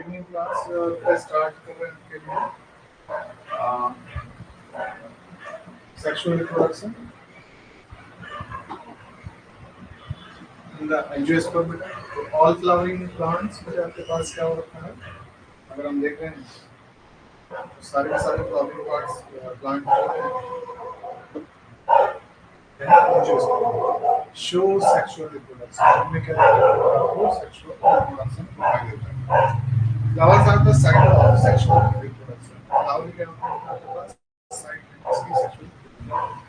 Evening class पे start कर रहे हैं के लिए sexual reproduction in the angiosperm बेटा। तो ऑल फ्लावरिंग प्लांट्स में आपके पास क्या हो रखा है? अगर हम देख रहे हैं तो सारे के सारे flowering parts plant show sexual reproduction. हमने क्या देखा? आपको सेक्सुअल रिप्रोडक्शन दिखाई देता है। Flowers are the site of sexual reproduction. Flower क्या होता है आपके पास? Site है इसकी sexual reproduction.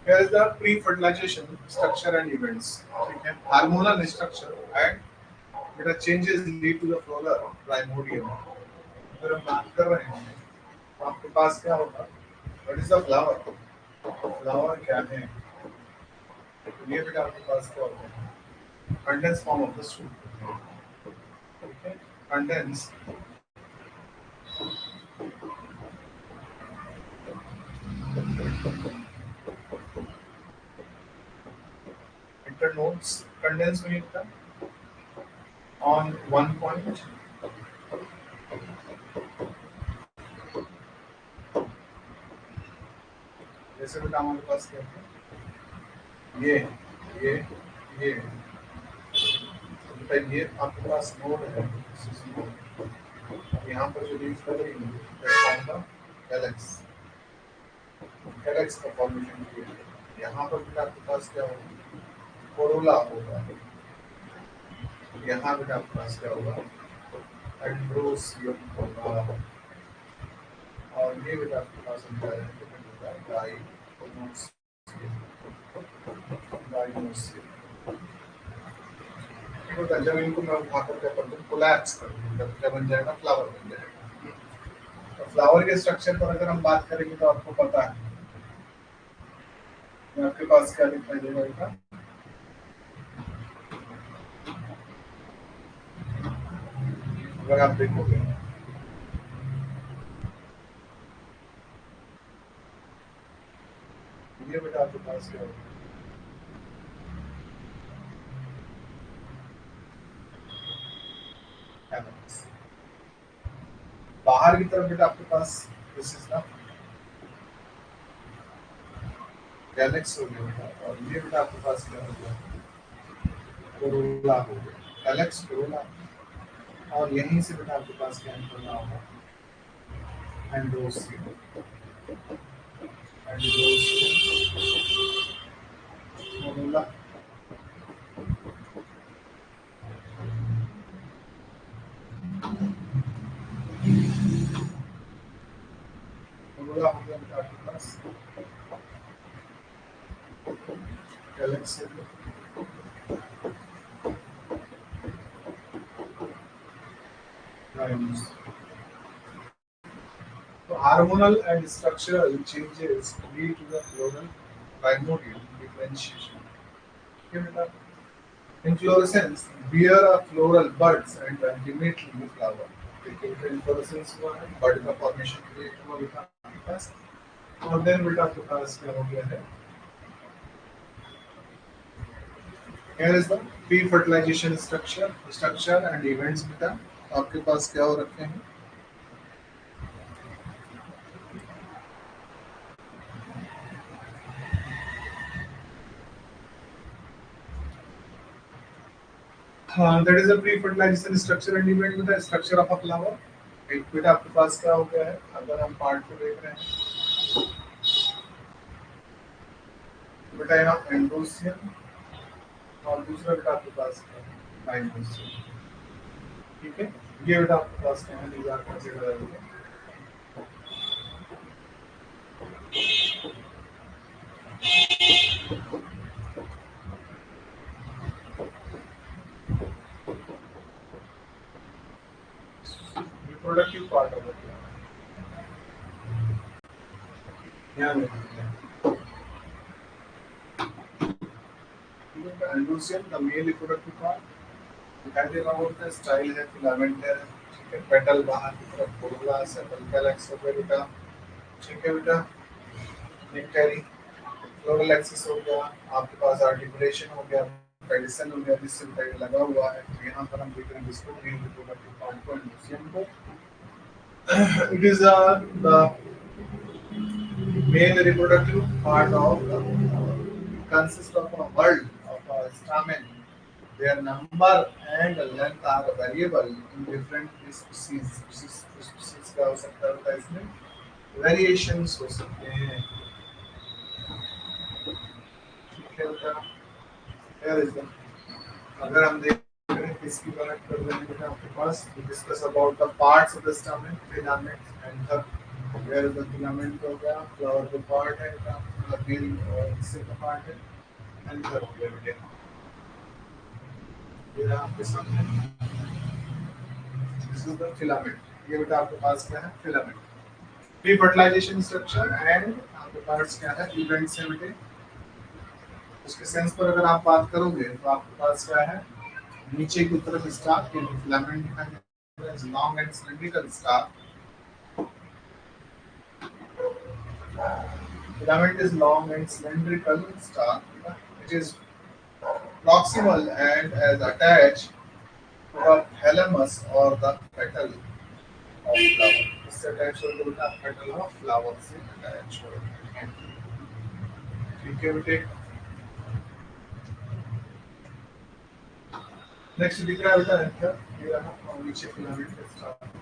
Here is the pre-fertilization structure and events. ठीक है, hormonal structure and बेटा changes lead to the flora primordium. अगर हम बात कर रहे हैं तो आपके पास क्या होगा? What is the flower? Flower क्या है? ये बेटा आपके पास क्या होता है? Condensed form of the shoot. ठीक है, condensed internodes condensed means on one point जैसे बेटा हमारे पास क्या है? ये बेटा ये आपके पास नोड है। यहाँ पर जो लीफ कर रही है कैलेक्स कैलेक्स का फॉर्मेशन किया है। यहाँ पर बेटा आपके पास क्या होगा? कोरोला होगा। यहाँ बेटा आपके पास क्या होगा? एंड्रोसियम होगा। और ये बेटा आपके पास जब इनको मैं उठाकर क्या कर दूँ? कोलैप्स कर दूँ, तब क्या बन जाएगा? फ्लावर बन जाएगा। तो फ्लावर के स्ट्रक्चर पर अगर हम बात करेंगे तो आपको पता है आपके पास क्या दिखाई देगा बेटा? अगर आप देखोगे ये बेटा आपके पास क्या होगा? बाहर की तरफ बेटा आपके पास दिस इज द गैलेक्स हो गया बेटा। और ये बेटा आपके पास क्या हो गया? कोरोला हो गया। गैलेक्स कोरोला। और यहीं से बेटा आपके पास क्या निकलना होगा? Androecium Corolla. कोरोला हो गया बेटा आपके पास गैलेक्स हो गया। So hormonal and structural changes lead to the floral primordial differentiation. Okay, बेटा? Inflorescence bear a floral buds and ultimately the flower. देखिए बेटा inflorescence हुआ है, bud का formation create हुआ बेटा आपके पास। और then बेटा आपके पास क्या हो गया है? Here is the pre-fertilization structure and events बेटा आपके पास क्या हो रखे हैं? That is a pre-fertilization structure and event with the structure of a flower. एक बेटा आपके पास क्या हो गया है? अगर हम पार्ट को देख रहे हैं बेटा यहाँ एंड्रोसियम और दूसरा बेटा आपके पास डाइनोसियम। ठीक है, ये बेटा आपके पास क्या है? लीजा कंसीडर है। रिप्रोडक्टिव पार्ट ऑफ द यहाँ androecium the male reproductive part दिखाई दे रहा होता है। स्टाइल है, फिलामेंट है। ठीक है, पेटल बाहर की तरफ कोरोला सेपल कैलेक्स हो गया बेटा। ठीक है बेटा, नेक्टारी फ्लोरल एक्सिस हो गया, आपके पास आर्टिकुलेशन हो गया, पेडिसल हो गया जिससे पेड लगा हुआ है। तो यहाँ पर हम देख रहे हैं इसको मेन रिप्रोडक्टिव पार्ट को एंड म्यूजियम को। It is the main reproductive part of the consists of a world of a stamen. Their number and length are variable in different species. Species का हो सकता है इसमें variations हो सकते हैं। ठीक है बेटा, here is the अगर हम देख रहे हैं किसकी बात कर रहे हैं बेटा आपके पास, discuss about the parts of the stamen, filaments and the where the filament हो गया, flower का part है बेटा, bill और इससे का part है, and the हो गया बेटा। ये रहा आपके सामने, this is the filament। ये बेटा आपके पास क्या है, filament। Pre fertilization structure and आपके पास क्या है, इवेंट्स है बेटे। उसके सेंस पर अगर आप बात करोगे तो आपके पास क्या है, नीचे की तरफ स्टार्ट के फिलामेंट दिखाई देता है, long and cylindrical start. Filament is long and cylindrical stalk. It is proximal and as attached to the thalamus or the petal of flower. इससे attached होकर बेटा petal of flower से attached होता है। ठीक है बेटे। नेक्स्ट दिख रहा है बेटा एंथर, ये रहा और नीचे फिलामेंट का स्टार्ट।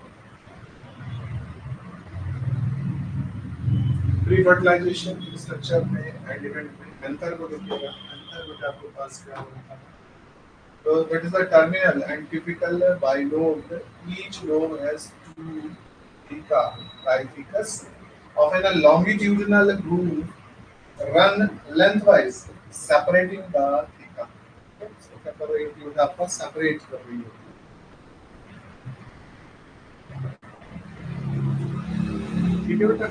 प्री फर्टिलाइजेशन स्ट्रक्चर में एंड इवेंट में एंथर को देखिएगा। एंथर बेटा आपके पास क्या होता है, so that is the terminal and typical bilobe. Each lobe has two theca, trithecus, often a longitudinal groove run lengthwise, separating the theca. So separate आपका separate कर रही है। ठीक है बेटा।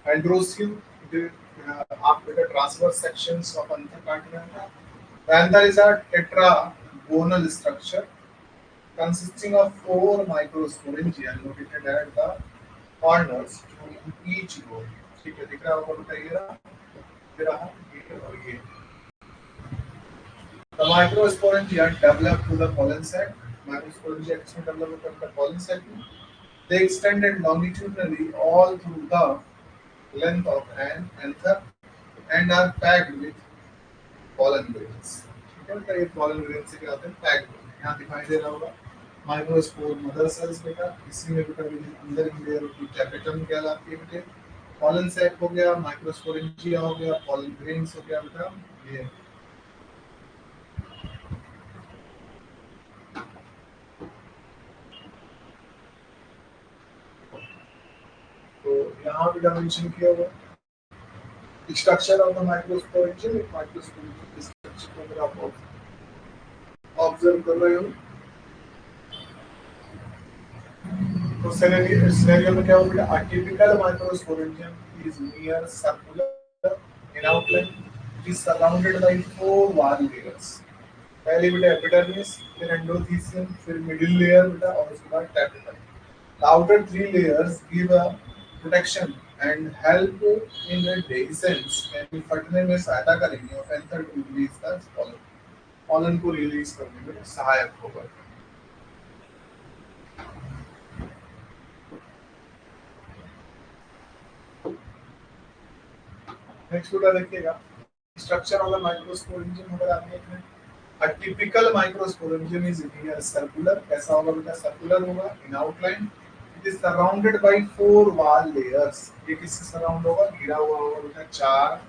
Androecium, आप बेटा transverse sections of anther काट रहे हैं। The anther is a tetragonal structure consisting of four microsporangia located at the corners to each lobe। ठीक है, दिख रहा होगा बेटा, ये रहा, ये रहा, ये और ये। The microsporangia develop to the pollen sac। Microsporangia किसमें develop होता है, pollen sac में। They extended longitudinally all through the length of an anther and are packed with pollen grains। ठीक है बेटा, ये pollen grains से क्या होते हैं, packed। यहाँ दिखाई दे रहा होगा माइक्रोस्पोर मदर सेल्स बेटा, इसी में बेटा अंदर की लेयर होती है टैपेटम कहलाती है बेटे। पॉलन सैक हो गया, माइक्रोस्पोरेंजिया हो गया, पॉलन ग्रेन्स हो गया बेटा ये। तो यहाँ पे डायमेंशन किया हुआ structure of the microsporangia. Microsporangia structure को अगर आप ऑब्जर्व कर रहे हो तो सिनेरियो में क्या होगा, a typical microsporangium is near circular in outline, it is surrounded by four wall layers। पहले बेटा एपिडर्मिस, फिर एंडोथीसियम, फिर मिडिल लेयर बेटा और उसके बाद tapetum. The outer three layers give a protection and help in the dehiscence, यानी फटने में सहायता करेंगे और anther to release the pollen। pollen को रिलीज करने में सहायक होगा। नेक्स्ट बेटा देखिएगा, स्ट्रक्चर ऑफ द माइक्रोस्पोरेंजियम अगर आप देख रहे हैं, a typical microsporangium is near circular। कैसा होगा बेटा, सर्कुलर होगा इन outline. It is surrounded by four wall layers. ये किससे सराउंड होगा, घिरा हुआ होगा बेटा चार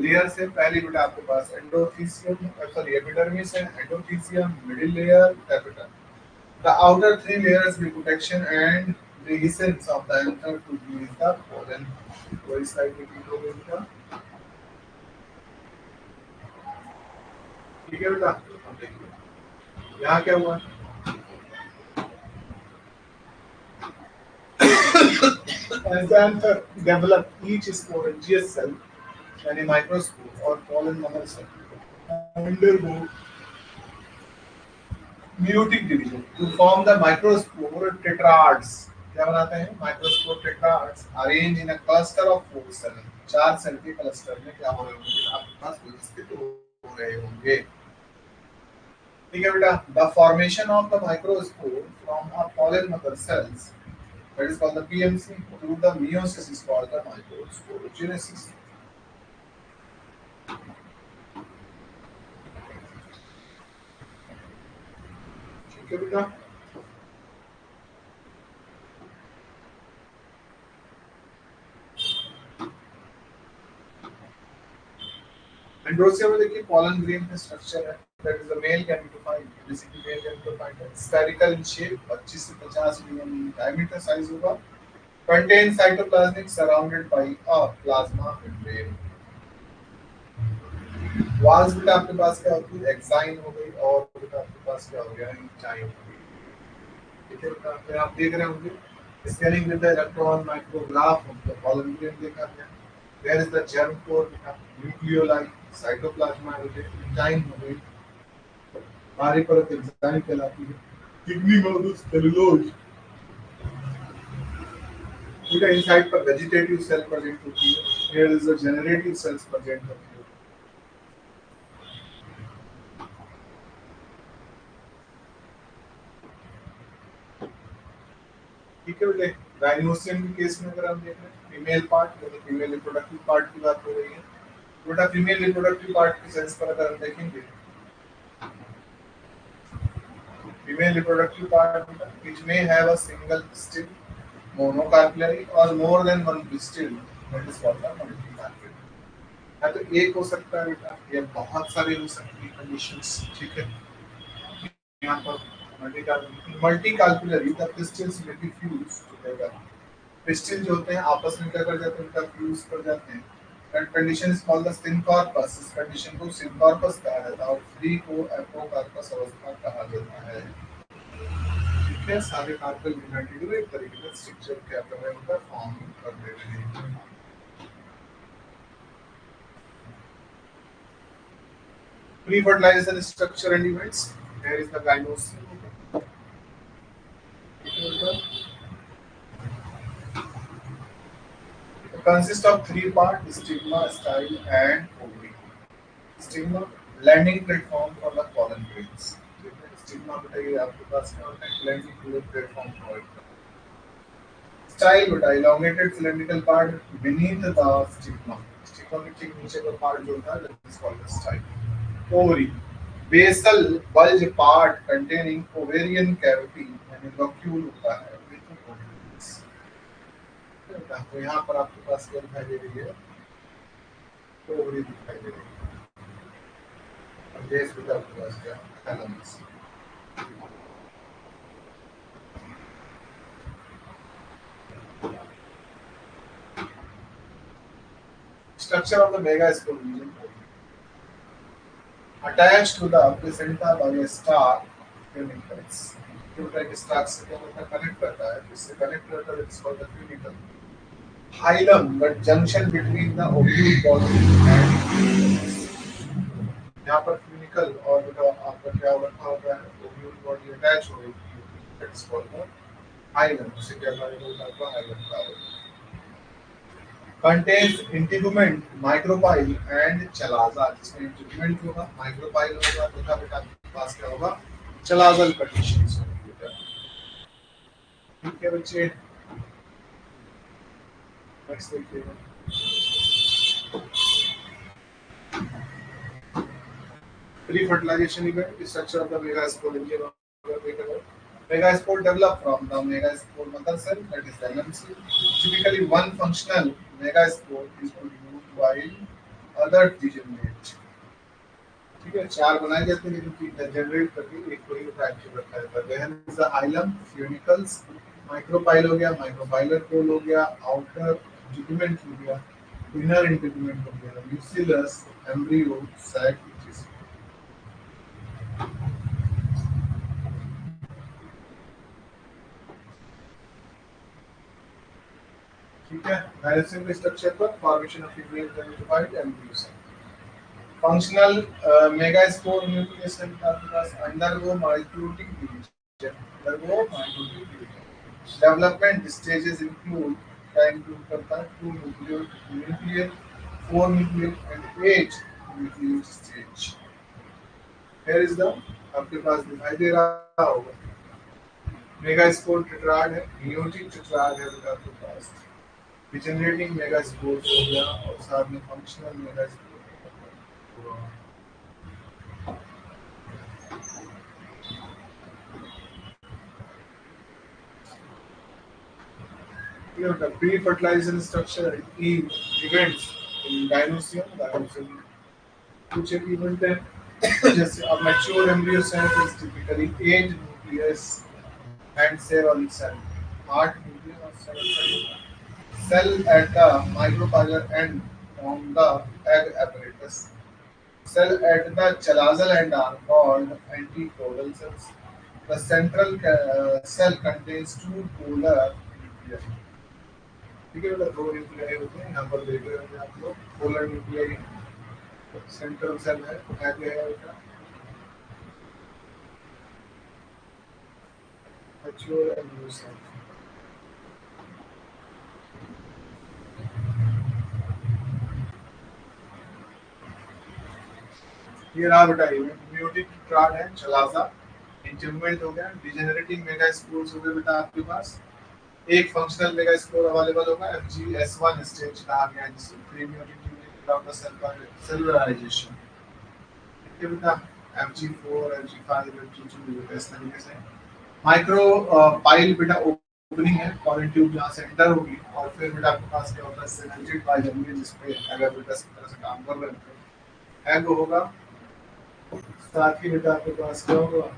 लेयर से। पहली बेटा आपके पास एंडोथीसियम, सॉरी एपिडर्मिस है, endothecium, middle layer, tapetum. The outer three layers give protection and dehiscence of the anther to release the pollen। तो इस साइड में क्या होगा बेटा, ठीक है बेटा। अब देखिए यहाँ क्या हुआ, as the anther develop each sporangious cell यानी माइक्रोस्पोर और pollen mother cell undergo meiotic division to form the microspore tetrads. क्या बनाते हैं microspore tetrads arrange in a cluster of 4 cell, 4 cell के क्लस्टर में क्या हो रहे होंगे आपके पास व्यवस्थित हो रहे होंगे। ठीक है बेटा, the formation of the microspore from a pollen mother cells that is called the PMC through the meiosis is called the microsporogenesis। ठीक है बेटा, एंड्रोसिया में देखिए पॉलन ग्रेन का स्ट्रक्चर है, that is the male gametophyte, basically male gametophyte है, spherical in shape, 25 से 50 millimetre diameter size होगा, contain cytoplasmic surrounded by a plasma membrane. Walls बेटा आपके पास क्या होती है, एक्साइन हो गई, और बेटा आपके पास क्या हो गया, इंचाइन हो गई। ठीक है बेटा, फिर आप देख रहे होंगे scanning with the electron micrograph of the pollen grain देखा गया, there is the germ core बेटा, न्यूक्लियोलाई, साइटोप्लाज्मा हो गई, इंचाइन हो गई, बाहरी परत एंजाइम कहलाती है, थिकनिंग ऑफ द सेलुलोज। पूरा इनसाइड पर वेजिटेटिव सेल प्रेजेंट होती है, here is the generative cells present होती है। ठीक है बेटे, गायनोसियम के केस में अगर हम देख रहे हैं फीमेल पार्ट, मतलब फीमेल रिप्रोडक्टिव पार्ट की बात हो रही है, बेटा फीमेल रिप्रोडक्टिव पार्ट के सेंस पर अगर हम देखेंगे, female reproductive part which may have a single pistil, monocarpillary or more than one pistil, that is called a multicarpillary। या तो एक हो सकता है बेटा, या बहुत सारे हो सकती है कंडीशंस। ठीक है, यहाँ पर multicarpellary the pistils will be fuse together. Pistil जो होते हैं आपस में क्या कर जाते हैं, उनका फ्यूज कर जाते हैं। That condition is called the syncarpous, इस कंडीशन को सिनकॉर्पस कहा जाता है, और फ्री को एपोकार्पस अवस्था कहा जाता है। ठीक है, सारे कार्पल यूनाइटेड हुए एक तरीके का स्ट्रक्चर क्या कर रहे हैं, उनका फॉर्म कर दे रहे हैं। Pre-fertilization structure and events. There is the gynosium. It consists of 3 parts: stigma, style, and ovary. Stigma, landing platform for the pollen grains. Stigma बताइए आपके पास क्या होता है, लैंडिंग प्लेटफॉर्म प्रोवाइड करता है। स्टाइल बेटा elongated cylindrical part beneath the stigma, stigma के ठीक नीचे का पार्ट जो होता है that is called the style. Ovary, basal bulge part containing ovarian cavity यानी locule होता है with ovaries। तो यहाँ पर आपके पास क्या दिखाई दे रही है, ओवरी दिखाई दे रही है, और बेस बेटा आपके पास क्या, thalamus. Structure of the megaspore region attached to the placenta by a star funicles। एक स्टार से क्या होता है, कनेक्ट करता है, इससे कनेक्ट करता है, it's called the funicle. Hilum the junction between the ovule body and, यहाँ पर फ्यूनिकल और बेटा आपका क्या रखा होता है, ओव्यूल बॉडी अटैच हो रही है, इट्स कॉल्ड द हाइलम। इसे क्या कहा जाता है, हाइलम कहा जाता है। contains integument, micropyle and chalaza, जिसमें integument होगा, micropyle होगा, तथा बेटा आपके पास क्या होगा, chalaza conditions होंगी बेटा। ठीक है बच्चे, नेक्स्ट देखिएगा। Pre fertilization event, structure of the megaspore Indian megaspore develop from the megaspore mother cell, that is the LMC। Typically one functional megaspore is produced while other degenerate। ठीक है, 4 बनाए जाते हैं लेकिन 3 जनरेट करके एक को ही फ्रैक्चर रखा जाता है। Then is the hilum, funicles, micropyle हो गया, माइक्रोपाइलर पोल हो गया, आउटर इंटीग्यूमेंट हो गया, इनर इंटीग्यूमेंट हो गया, म्यूसिलस, एम्ब्रियो, सैक, टिश्यू। ठीक है, डायरेक्शन के स्ट्रक्चर पर formation of female gametophyte embryo. Functional megaspore nucleus आपके पास undergo mitotic division, undergo mitotic division. Development stages include क्या इंक्लूड करता है? Two nuclear, four nuclear and eight nuclear stage. Here is the, आपके पास दिखाई दे रहा होगा, मेगास्पोर टेट्राड है, नियोटिक टेट्राड है बेटा आपके पास, डिजेनरेटिंग मेगास्पोर हो गया और साथ में functional megaspore. Pre-fertilization structure events in Dinosaur, कुछ एक event है जैसे a mature embryo cell is typically 8 nucleus and 7 cell, 8 nucleus और 7 cell at the microcardial end on the egg apparatus. Cell at the chalazal end are called antipolar cells. The central cell contains two polar nuclei. ठीक है बेटा, दो nuclei होते हैं, यहाँ पर देख रहे होंगे आप लोग, पोलर न्यूक्लियाई सेंट्रल सेल है, आगे है बेटा मैच्योर एम्ब्रियो सेल। ये रहा बेटा, ये म्यूटिक ट्राड है, चलाजा इंटरमेंट हो गया, डिजेनरेटिंग मेगास्पोर्स हो गए बेटा आपके पास। एक फंक्शनल मेगास्पोर अवेलेबल होगा, FGS1 स्टेज कहा गया है जिसे प्रीम्यूटिक ऑफ द सेलुलराइजेशन। ठीक है बेटा, FG4 FG5 FG2 इस तरीके से माइक्रो पाइल बेटा ओपनिंग है, कॉलन ट्यूब जहाँ से एंटर होगी और फिर बेटा आपके पास क्या होता है, सिनर्जिड पाइल होंगे जिसपे एगापेटस की तरह से काम कर रहे हैं, एग होगा। साथ ही बेटा आपके पास क्या होगा,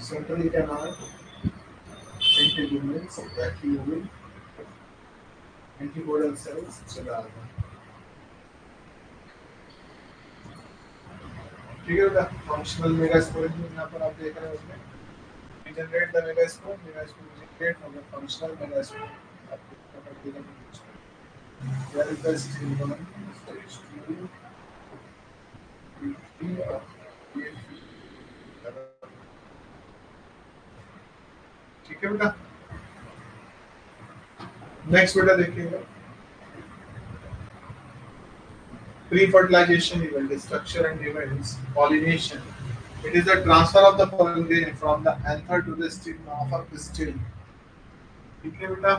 सेंट्रली क्या नाम है, एंटील्यूमिन्स वैक्यूल एंटीपोडल सेल्स चला आता है। ठीक है बेटा, फंक्शनल मेगास्पोर यहाँ पर आप देख रहे हो, उसमें regenerate the megaspore, megaspore regenerate from the functional megaspore. आपको पता चलेगा कि there is the stage 1, stage 2, three और ये ठीक है बेटा। नेक्स्ट बेटा देखिएगा, pre-fertilization event, structure and events, pollination. It is the transfer of the pollen grain from the anther to the stigma of a pistil. ठीक है बेटा,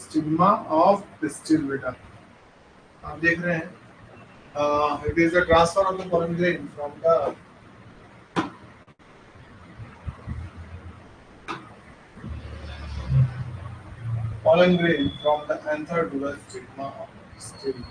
स्टिग्मा ऑफ पिस्टिल बेटा आप देख रहे हैं, it is the transfer of the pollen grain from the pollen grain from the anther to the stigma of the pistil.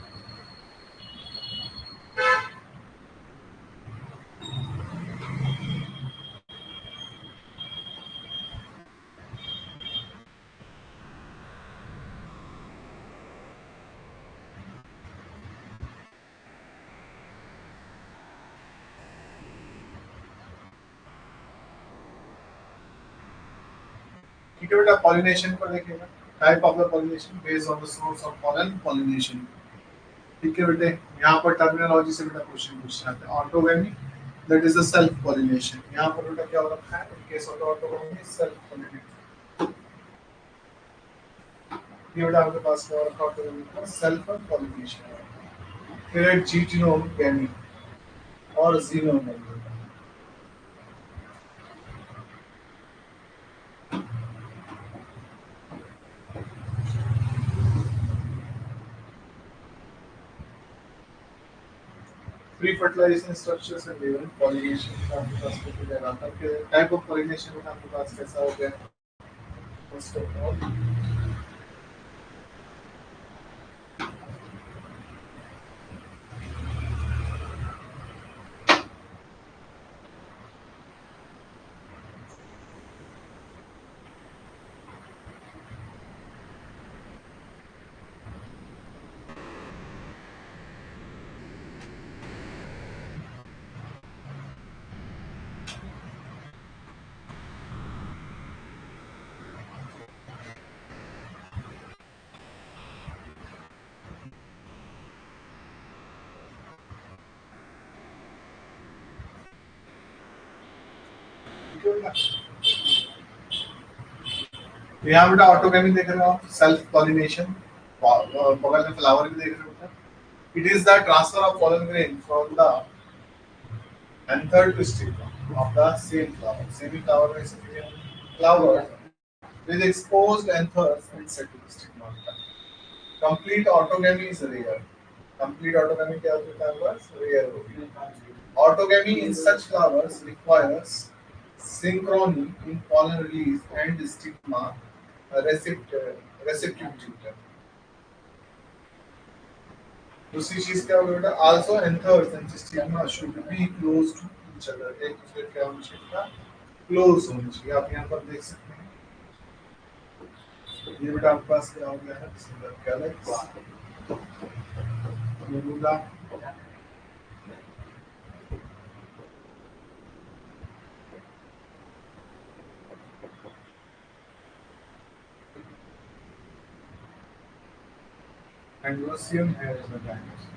ठीक है बेटा, पॉलिनेशन पर देखिएगा, type of the pollination based on the source of pollen pollination. ठीक है बेटे, यहाँ पर टर्मिनोलॉजी से बेटा क्वेश्चन पूछ रहे हैं, autogamy that is the self pollination. यहाँ पर बेटा क्या हो रखा है, in case of autogamy self pollination. ये बेटा आपके पास क्या हो रखा है, ऑटोगेमी का सेल्फ पॉलिनेशन। फिर है जीनोम गैमी और genome गैमी। Pre-fertilization structures and even pollination का आपके पास कुछ जाएगा, आपके टाइप ऑफ pollination में आपके पास कैसा हो गया, फर्स्ट ऑफ ऑल यहाँ बेटा ऑटोगैमी देख रहे हो आप, सेल्फ पॉलिनेशन, बगल में फ्लावर भी देख रहे हो बेटा. It is the transfer of pollen grain from the anther to stigma of the same flower. Same flower is flower with exposed anthers and settled stigma. Complete autogamy is rare. Complete autogamy क्या होता है बस rare होगी. Autogamy in such flowers requires synchrony in pollen release and stigma receptivity. दूसरी चीज क्या होगा बेटा, also anthers and stigma should be close to each other. एक दूसरे के होना चाहिए, क्लोज होनी चाहिए. आप यहाँ पर देख सकते हैं. ये बेटा आपके पास क्या हो गया है, सिंगल कैलेक्स, न्यूला, Androsium. Here is the diameter.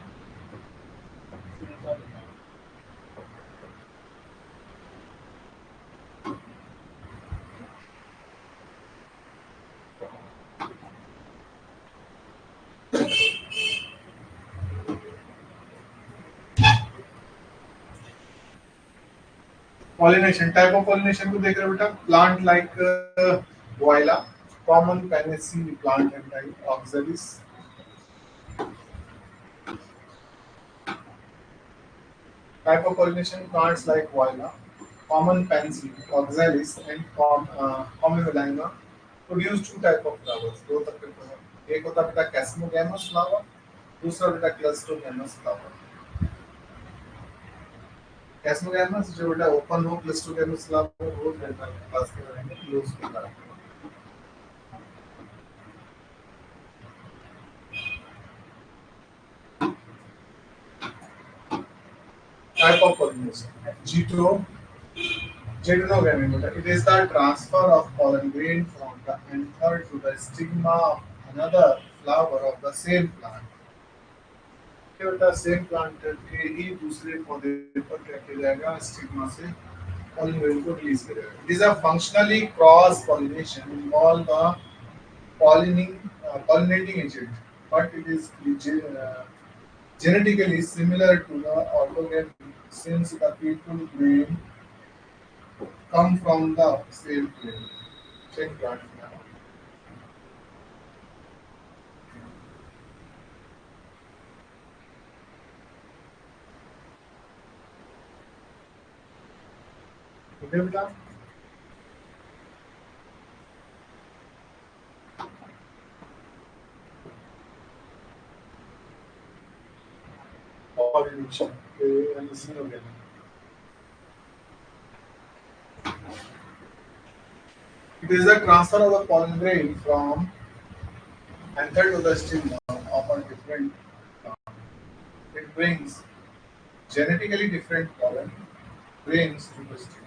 Pollination, type of pollination को देख रहे हो बेटा, plant like Voila, common Panacea plant and type Oxalis. Type of pollination, plants like Voila, common Pansy, Oxalis and Commivelina produce two type of flowers. दो तरह के flower. एक होता है बेटा Casmogamous flower, दूसरा बेटा Clustogamous flower. Casmogamous जो बेटा ओपन हो, Clustogamous flower वो बेटा पास के रहेंगे क्लोज के तरह. Type of pollination. Geitonogamy. It is the transfer of pollen grain from the anther to the stigma of another flower of the same plant. बेटा सेम प्लांट के ही दूसरे पौधे पर क्या किया जाएगा, स्टिग्मा से pollen grain को रिलीज करेगा. It is a functionally cross pollination involve the pollinating agent, but it is genetically similar to the autogamy since the people grain come from the same plant. Same plant. Okay, बेटा. Pollination. It is a transfer of the pollen grain from anther to the stigma of a different plant. It brings genetically different pollen grains to the stigma.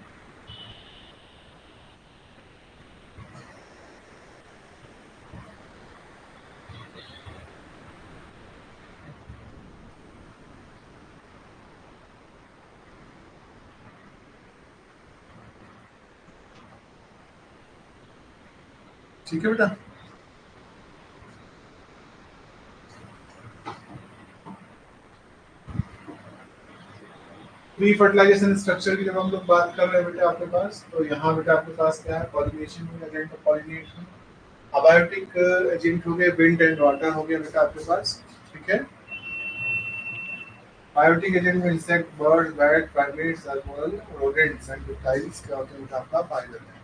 ठीक है बेटा. Pre fertilization structure की जब हम लोग बात कर रहे हैं बेटा आपके पास, तो यहाँ बेटा आपके पास क्या है, pollination agent of pollination, abiotic agent हो गए, विंड एंड वाटर हो गया बेटा आपके पास. ठीक है. बायोटिक एजेंट में insect, birds, bat, primates, animal, rodents and reptiles क्या होते हैं आपका फाइबर है.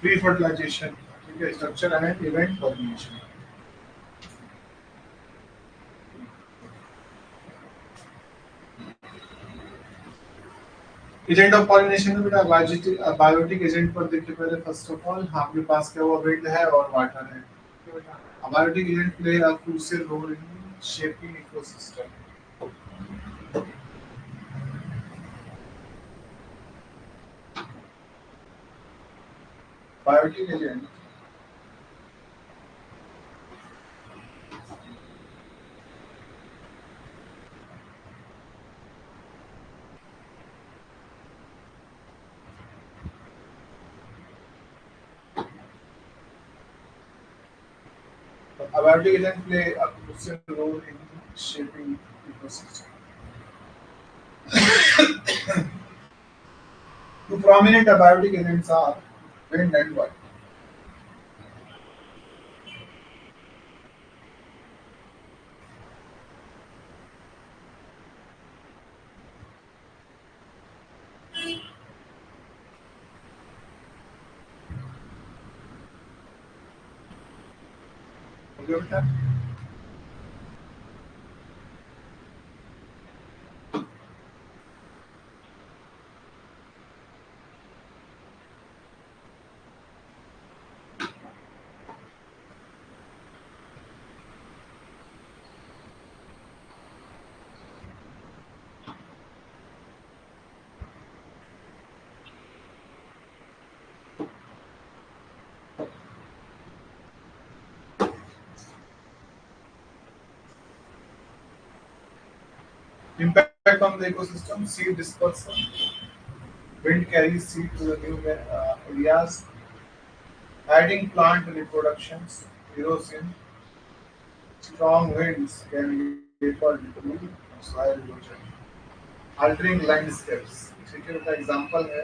प्री फर्टिलाइजेशन, ठीक है, structure and event pollination. Agent of pollination में बेटा बायोटिक एजेंट पर देखिए पहले. फर्स्ट ऑफ ऑल आपके पास क्या हुआ, विंड है और वाटर है. Biotic agent play a crucial role in shaping ecosystem. Biotic agent Abiotic agents play a crucial role in shaping ecosystem. Two prominent abiotic agents are wind and water. Okay with that? Impact on the ecosystem, seed dispersal. Wind carries seed to the new areas, adding plant reproductions, erosion. Strong winds can deeper deplete soil erosion, altering landscapes. ठीक है, का example है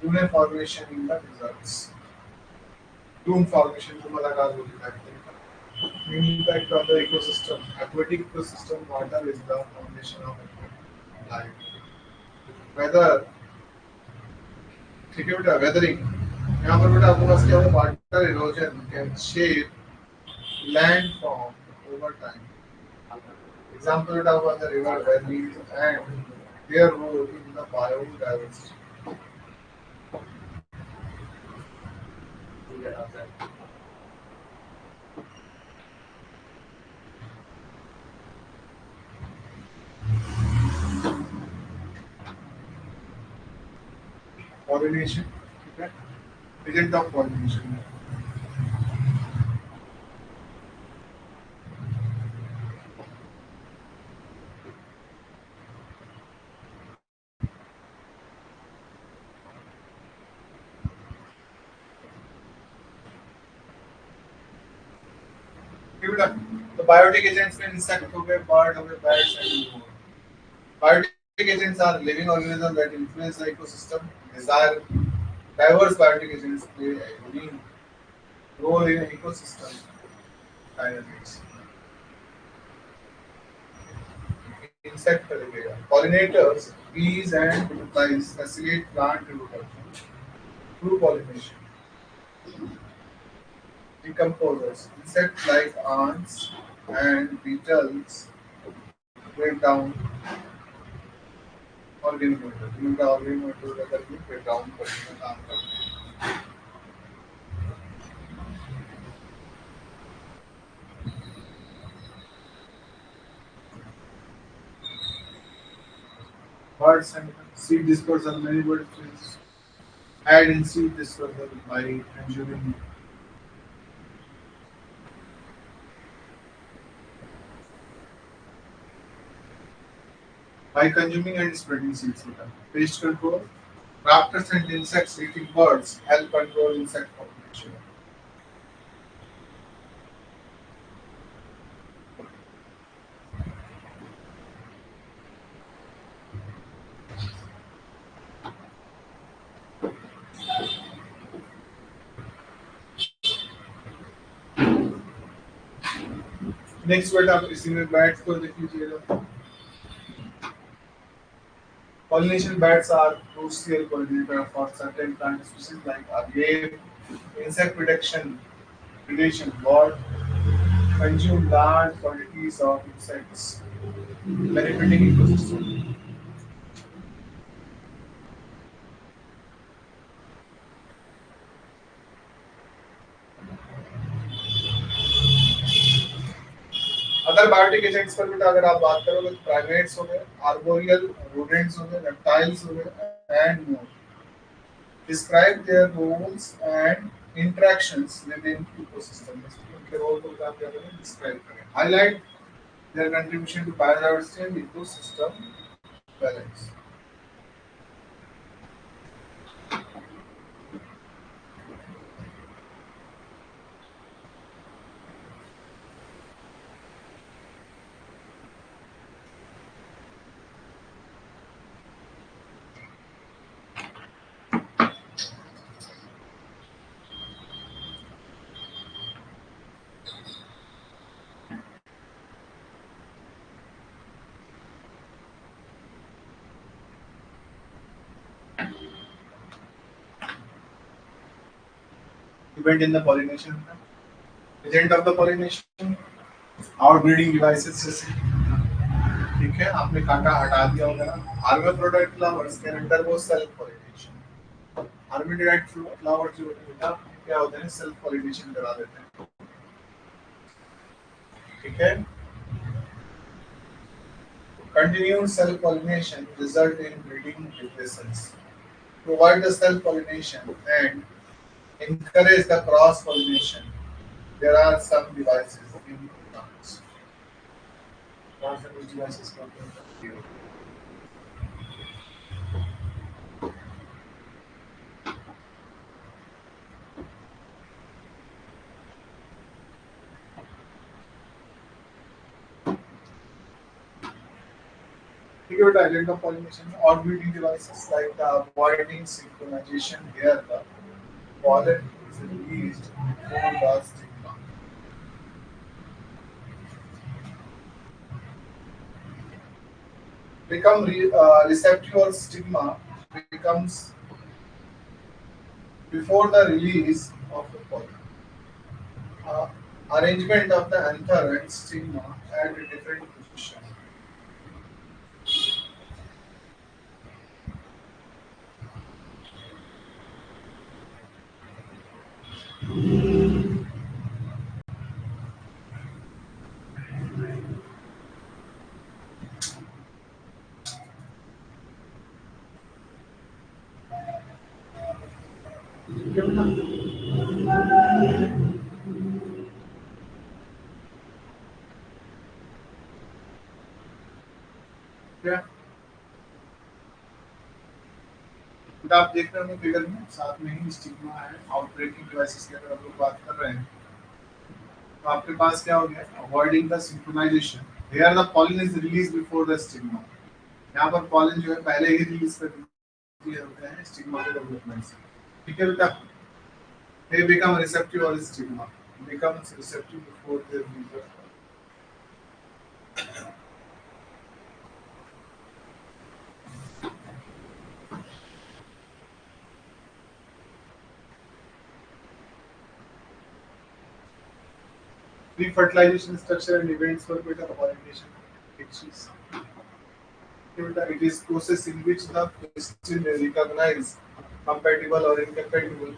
dune formation in the deserts. Dune formation को मलाकार बोलते हैं. Impact on the ecosystem. Aquatic ecosystem water is the foundation of aquatic life. Weather, ठीक है बेटा, weathering. यहाँ पर बेटा आपके पास क्या होगा? Water erosion can shape land form over time. Example बेटा हुआ the river valleys and their role in the biodiversity. Pollination, ठीक है? Agent of pollination. ठीक है बेटा? तो biotic agents में insect हो गए, bird हो गए, bats and more. Biotic agents are living organisms that influence the ecosystem. Desire diverse biotic agents play a unique role in ecosystem dynamics. Insect का देखिएगा. Pollinators, bees and flies facilitate plant reproduction through pollination. Decomposers, insects like ants and beetles break down organic matter. जिनका organic matter अगर भी break down करने का काम करते हैं. Birds and seed dispersal. Many birds aid in seed dispersal by consuming and spreading seeds. Pest control. Raptors and insects eating birds help control insect population. Next word आप इसी में bats को देख लीजिएगा. Pollination bats are crucial pollinator for certain plant species like agave. Insect predation bird consume large quantities of insects, benefiting ecosystem. Other biotic agents पर भी अगर आप बात करोगे तो प्राइमेट्स हो गए, आर्बोरियल रोडेंट्स हो गए, रेप्टाइल्स हो गए and more. describe their roles and interactions within ecosystem. उनके रोल को आप क्या करें describe करें. Highlight their contribution to biodiversity and ecosystem balance. Event in the pollination. Agent of the pollination. Outbreeding devices जैसे ठीक है आपने कांटा हटा दिया होगा ना हार्वे product flowers can undergo self pollination hermaphrodite flowers जो होते हैं क्या होते हैं सेल्फ पॉलिनेशन करा देते हैं ठीक है continued self pollination result in breeding depressions provide the self pollination and encourage the cross pollination there are some devices in plants कौन से कुछ devices का उपयोग करते हैं ठीक है बेटा agent of pollination outbreeding devices like the avoiding synchronization here the pollen is released before the stigma receptive or stigma becomes before the release of the pollen. Arrangement of the anther and stigma at a different position. क्या आप देख रहे होंगे figure में साथ में ही stigma है आउटब्रेकिंग devices की अगर हम लोग बात कर रहे हैं तो आपके पास क्या हो गया avoiding the synchronization here the pollen is release before the stigma यहाँ पर पॉलन जो है पहले ही रिलीज कर दिए होते हैं स्टिग्मा के डेवलपमेंट से ठीक है बेटा they become receptive or stigma becomes receptive before their release pre-fertilization structure and events for beta pollination. It is process in which the pistil recognize compatible or incompatible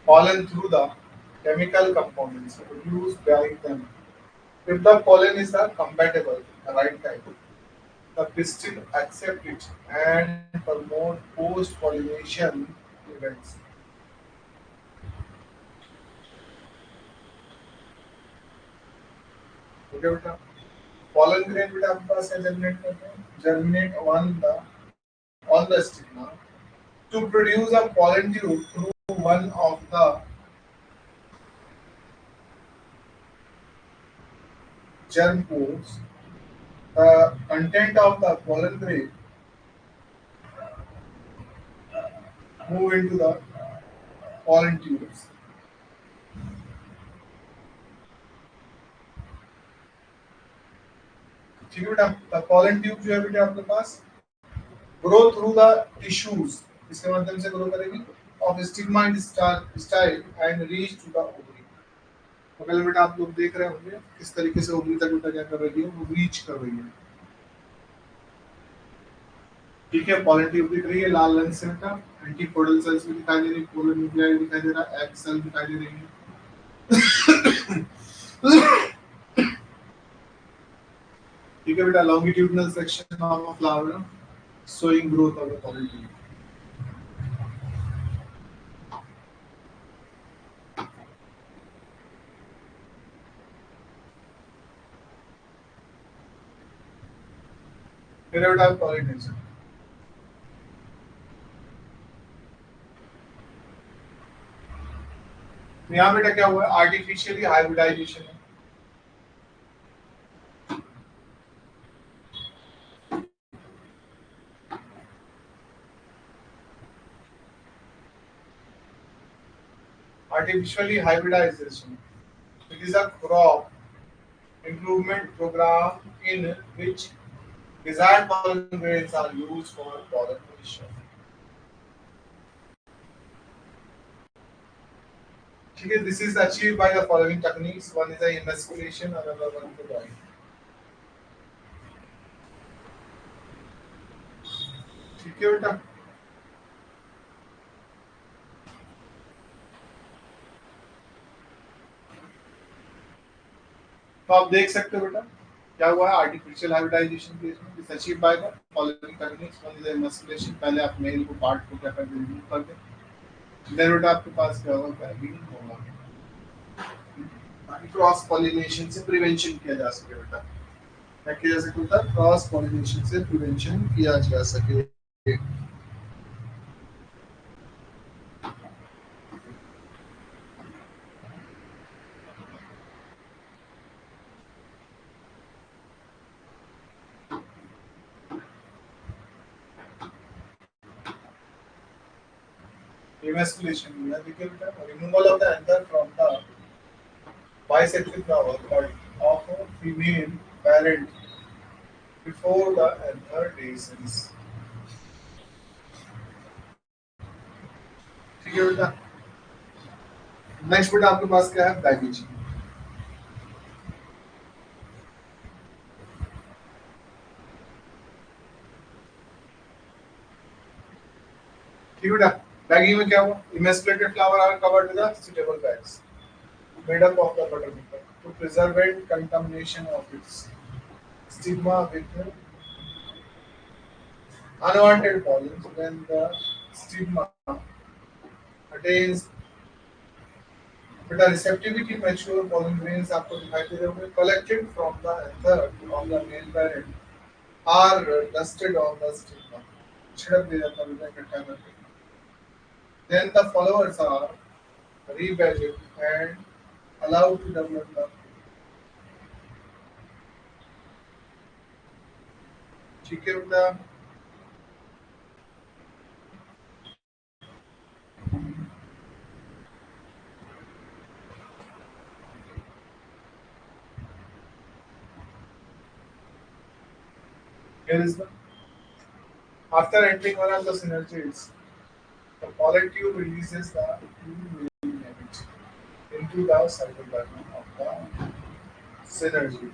pollen through the chemical components produced by them. If the pollen is compatible, the right type, the pistil accept it and promote post-pollination events. Okay, बेटा pollen grain बेटा आपके पास है germinate करते हैं germinate on the stigma to produce a pollen tube through one of the germ pores. The content of the pollen grain move into the pollen tubes. ठीक है बेटा the pollen tube जो है बेटा आपके पास grow through the tissues इसके माध्यम से ग्रो करेगी of stigma and style and reach to the ovary तो पहले बेटा आप लोग देख रहे होंगे किस तरीके से ओवरी तक बेटा क्या कर रही है वो रीच कर रही है ठीक है पॉलन ट्यूब दिख रही है लाल रंग से बेटा एंटीपोडल सेल्स भी दिखाई दे रही है पोलर न्यूक्लियाई दिखाई दे रहा है एग सेल दिखाई दे रही है ठीक है बेटा longitudinal section of a flower showing growth of the pollen tube फिर बेटा पॉलिनेशन। तो यहाँ बेटा क्या हुआ है, आर्टिफिशियली हाइब्रिडाइजेशन है। Artificially hybridization. It is a crop improvement program in which desired pollen grains are used for pollination. ठीक है, this is achieved by the following techniques. One is the emasculation, another one is drying. ठीक है बेटा। तो आप देख सकते हो बेटा क्या हुआ है, आर्टिफिशियल हाइब्रिडाइजेशन केस में is achieve by the following techniques. One is emasculation, पहले आप मेल को पार्ट को क्या कर दें, रिमूव कर दें। देन बेटा आपके पास क्या होगा, बैगिंग होगा, ताकि क्रॉस पॉलिनेशन से प्रिवेंशन किया जा सके बेटा। क्या किया जा सकता है, क्रॉस पॉलिनेशन से प्रिवेंशन किया जा सके। Emasculation, देखिए बेटा, removal of the anther from the bisexual flower body of a female parent before the anther descends। ठीक है बेटा। नेक्स्ट बेटा आपके पास क्या है, बैगेज। ठीक है बेटा, बैगिंग में क्या हुआ, emasculated flower are covered with the suitable bags made up of the buttermilk to prevent contamination of its stigma with unwanted pollens when the stigma attains बेटा receptivity mature pollen grains आपको दिखाई दे रहे होंगे collected from the anther of the male parent are dusted on the stigma, छिड़क दिया जाता है बेटा इकट्ठा करके। Then the followers are rebadged and allowed to develop the, ठीक है बेटा। Here is the, after entering one of the synergies, the pollen tube releases the two male gametes into the cytoplasm of the synergy।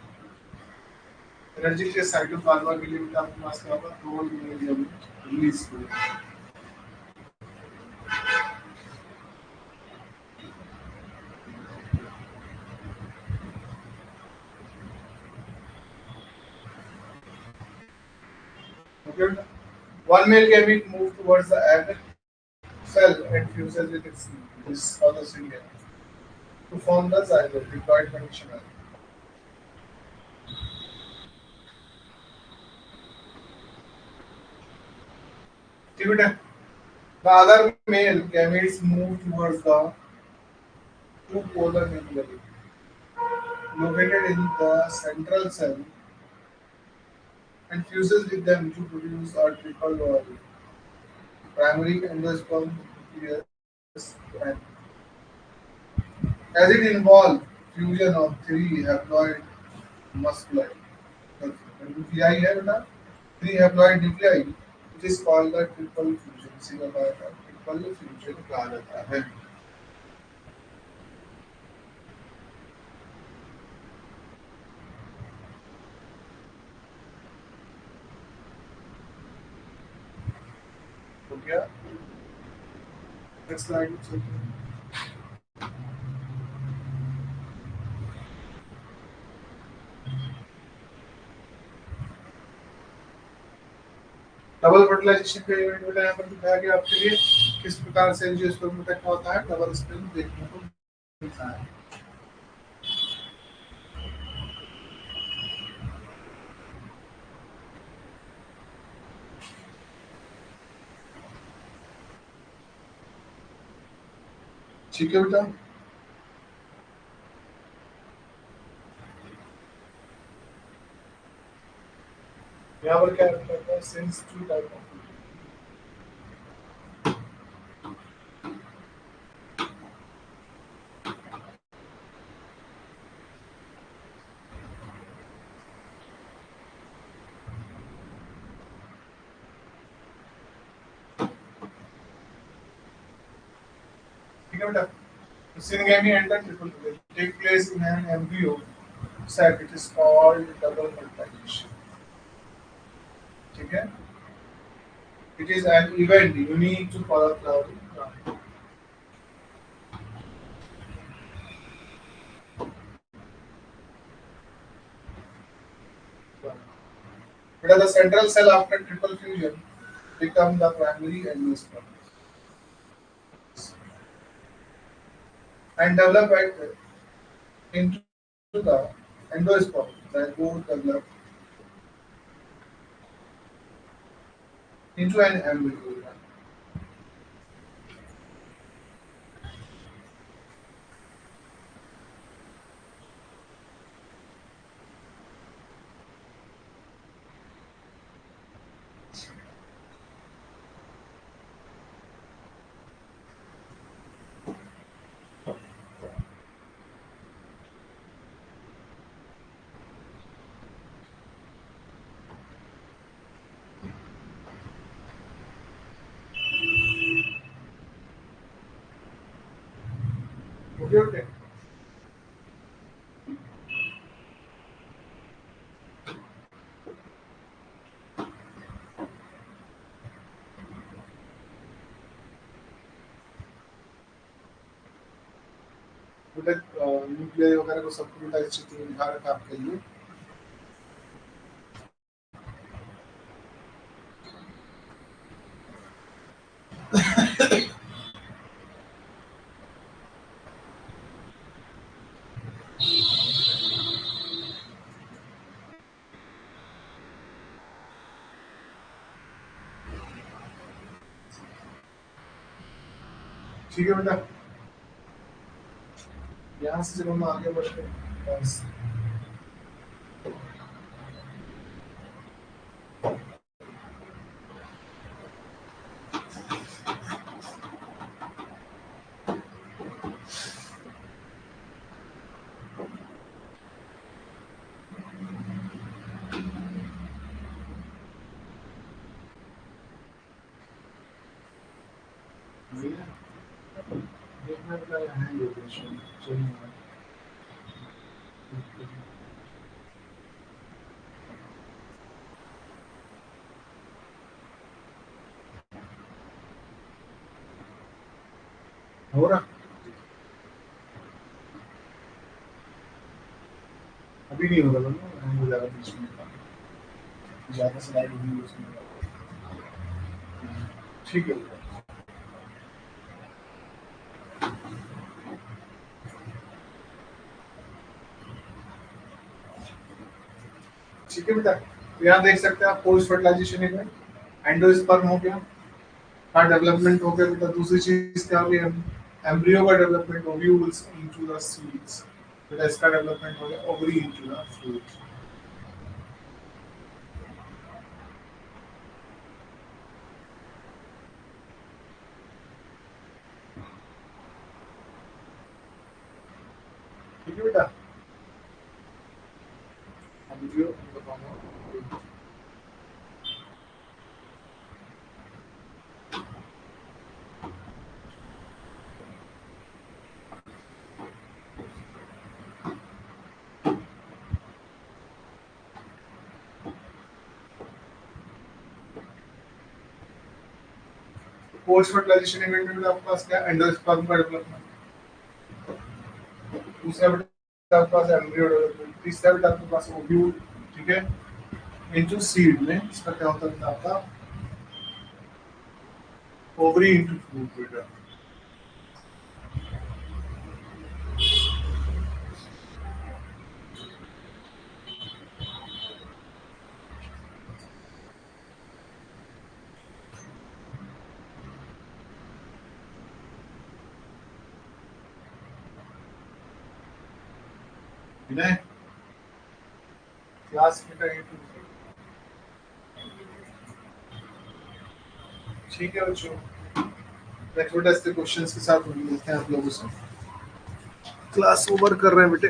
synergy के cytoplasma के लिए बेटा आपके पास क्या होगा, दो male gamete रिलीज हुए। Okay, one male gamete moves towards the egg cell and fuses with its this other single to form the zygote, diploid condition। ठीक है बेटा। The other male gametes move towards the two polar nuclei located in the central cell and fuses with them to produce a triple wall primary endosperm nucleus and as it involves fusion of three haploid musculi nuclei है बेटा, three haploid nuclei which is called the triple fusion। इसी का triple fusion कहा जाता है। तो क्या next slide, double fertilisation का इवेंट बेटा यहाँ पर दिखाया गया आपके लिए, किस प्रकार से एंजियोस्पर्म तक का होता है, डबल स्पिन देखने को मिलता है। ठीक है बेटा। यहाँ पर क्या रहता है, सिंस टू टाइप ऑफ, ठीक है बेटा। Syngamy and the triple will take place in an embryo sac. It is called double fertilization. ठीक है। It is an event unique to polyflowering plant. But the central cell after triple fusion become the primary endosperm and develop into the endosperm. That both develop into an embryo. Okay, okay. बेटा nuclear वगैरह को सब उल्टा स्थिति में दिखा रखा आपके लिए। ठीक है बेटा। यहाँ से जब हम आगे बढ़ते हैं बस। देखना बेटा यहाँ है लोकेशन चलिए। हो रहा अभी नहीं होगा ना, हैंग हो जाएगा बीच में, ज़्यादा स्लाइड होगी उसमें। ठीक है बेटा। ठीक है बेटा। तो यहाँ देख सकते हैं आप पोस्ट फर्टिलाइजेशन इवेंट, एंडोस्पर्म हो गया का डेवलपमेंट हो गया बेटा। दूसरी चीज क्या हो गई, एम्ब्रियो का development, ovules into the seeds. बेटा इसका डेवलपमेंट हो गया ओवरी इनटू द फ्रूट। ठीक है बेटा। एम्ब्रियो पोस्ट फर्टिलाइजेशन इवेंट में आपके पास क्या, एंडोस्पर्म का डेवलपमेंट। दूसरा बेटा आपके पास एम्ब्रियो डेवलपमेंट। तीसरा बेटा आपके पास ओव्यूल। ठीक है। इनटू सीड में इसका क्या होता है आपका, ओवरी इनटू फ्रूट बेटा। विनय क्लास बेटा A to Z। ठीक है बच्चों, नेक्स्ट बेटा इसके क्वेश्चंस के साथ मिलते हैं आप लोगों से। क्लास ओवर कर रहे हैं बेटे।